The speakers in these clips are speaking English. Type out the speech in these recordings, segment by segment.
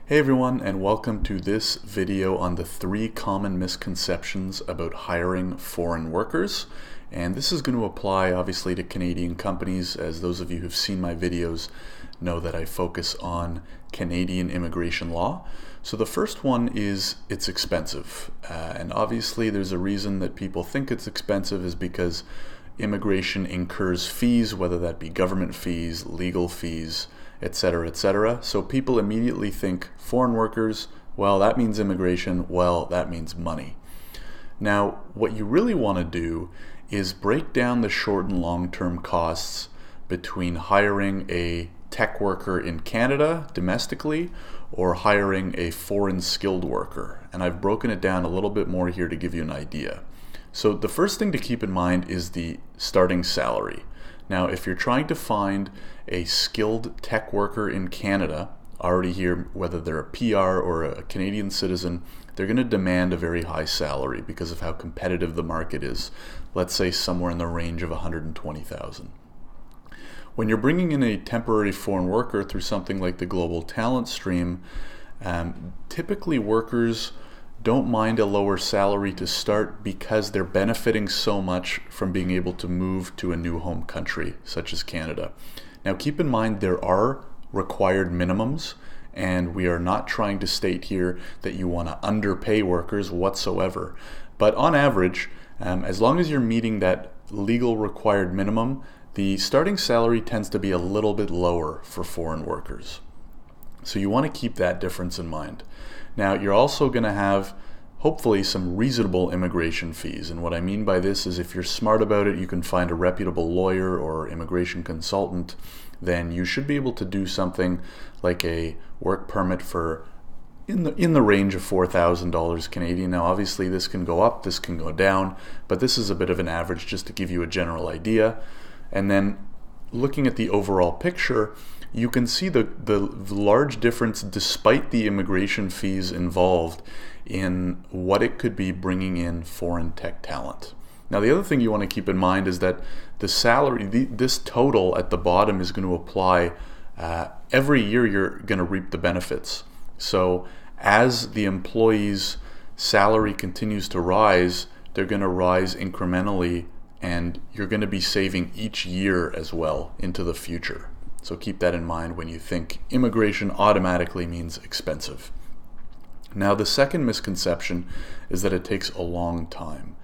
Hey everyone, and welcome to this video on the 3 common misconceptions about hiring foreign workers. And this is going to apply obviously to Canadian companies, as those of you who've seen my videos know that I focus on Canadian immigration law. So the first one is it's expensive. And obviously there's a reason that people think it's expensive is because immigration incurs fees, whether that be government fees, legal fees, etc., etc. So people immediately think foreign workers, well, that means immigration, well, that means money. Now, what you really want to do is break down the short and long-term costs between hiring a tech worker in Canada domestically or hiring a foreign skilled worker. And I've broken it down a little bit more here to give you an idea. So the first thing to keep in mind is the starting salary. Now, if you're trying to find a skilled tech worker in Canada, already here, whether they're a PR or a Canadian citizen, they're going to demand a very high salary because of how competitive the market is. Let's say somewhere in the range of $120,000. When you're bringing in a temporary foreign worker through something like the global talent stream, typically workers don't mind a lower salary to start because they're benefiting so much from being able to move to a new home country, such as Canada. Now keep in mind there are required minimums, and we are not trying to state here that you want to underpay workers whatsoever. But on average, as long as you're meeting that legal required minimum, the starting salary tends to be a little bit lower for foreign workers. So you want to keep that difference in mind. Now, you're also going to have, hopefully, some reasonable immigration fees. And what I mean by this is if you're smart about it, you can find a reputable lawyer or immigration consultant, then you should be able to do something like a work permit for in the range of $4,000 Canadian. Now, obviously, this can go up, this can go down, but this is a bit of an average just to give you a general idea. And then looking at the overall picture, you can see the large difference despite the immigration fees involved in what it could be bringing in foreign tech talent. Now, the other thing you want to keep in mind is that the salary, this total at the bottom is going to apply every year. You're going to reap the benefits. So as the employee's salary continues to rise, they're going to rise incrementally, and you're going to be saving each year as well into the future. So keep that in mind when you think immigration automatically means expensive. Now, the second misconception is that it takes a long time.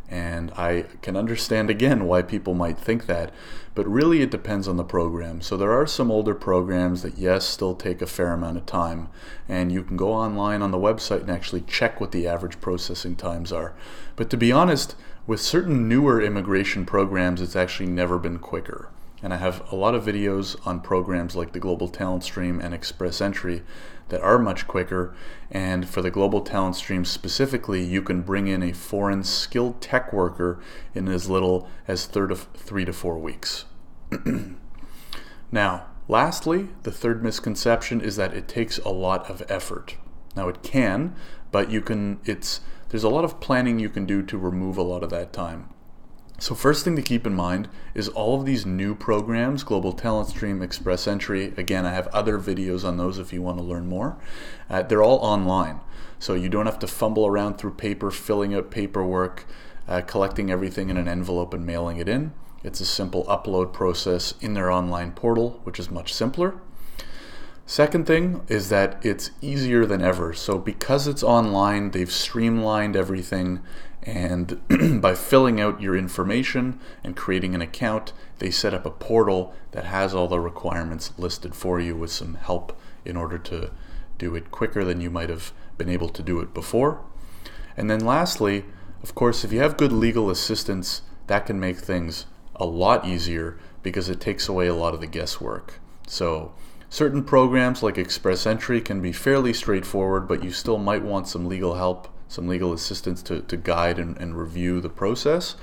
And I can understand again why people might think that, but really it depends on the program. So there are some older programs that, yes, still take a fair amount of time. And you can go online on the website and actually check what the average processing times are. But to be honest, with certain newer immigration programs, it's actually never been quicker. And I have a lot of videos on programs like the Global Talent Stream and Express Entry that are much quicker. And for the Global Talent Stream specifically, you can bring in a foreign skilled tech worker in as little as 3 to 4 weeks. Now, lastly, the third misconception is that it takes a lot of effort. Now, it can, but there's a lot of planning you can do to remove a lot of that time. So first thing to keep in mind is all of these new programs, Global Talent Stream, Express Entry, again, I have other videos on those if you want to learn more. They're all online, so you don't have to fumble around through paper, filling out paperwork, collecting everything in an envelope and mailing it in. It's a simple upload process in their online portal, which is much simpler. Second thing is that it's easier than ever. So because it's online, they've streamlined everything, and by filling out your information and creating an account, they set up a portal that has all the requirements listed for you with some help in order to do it quicker than you might have been able to do it before. And then lastly, of course, if you have good legal assistance, that can make things a lot easier because it takes away a lot of the guesswork. So certain programs like Express Entry can be fairly straightforward, but you still might want some legal help, some legal assistance to guide and review the process.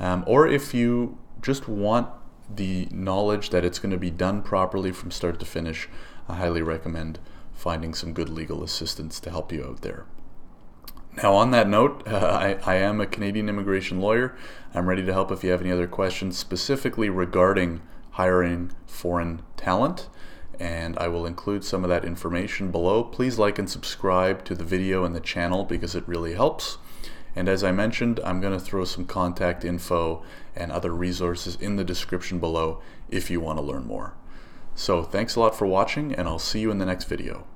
Or if you just want the knowledge that it's going to be done properly from start to finish, I highly recommend finding some good legal assistance to help you out there. Now, on that note, I am a Canadian immigration lawyer. I'm ready to help if you have any other questions specifically regarding hiring foreign talent. and I will include some of that information below. Please like and subscribe to the video and the channel because it really helps. And as I mentioned, I'm going to throw some contact info and other resources in the description below if you want to learn more. So thanks a lot for watching, and I'll see you in the next video.